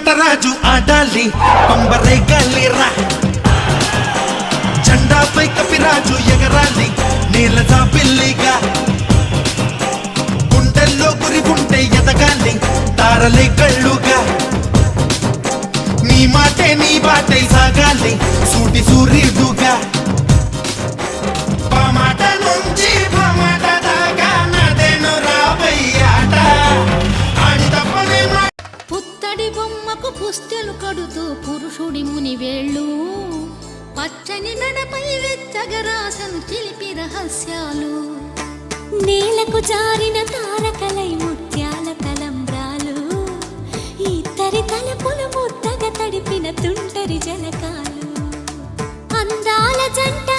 నటరాజు ఆడాలి పంబరే గల్లీరా జెండాపై కపిరాజు ఎగరాలి నీలజా పిల్లిగా గుండెల్లో గురి ఉంటే ఎదగాలి తారలే కళ్ళుగా నీ మాటే నీ బాటే సాగాలి సూటి సూర్యుడుగా పామాట నుంచి పామాట దాకా నదేను రాబయ్యాట ఆడి తప్పనే పుత్తడి బొమ్మకు పుస్తెలు కడుతూ పురుషుడి ముని వేళ్ళు పచ్చని నడపై వెచ్చగరాసను చిలిపి రహస్యాలు నేలకు జారిన తారకలై ముత్యాల తలంబ్రాలు ఇద్దరి తలపులు ముద్దగా తడిపిన తుంటరి జలకాలు అందాల జంట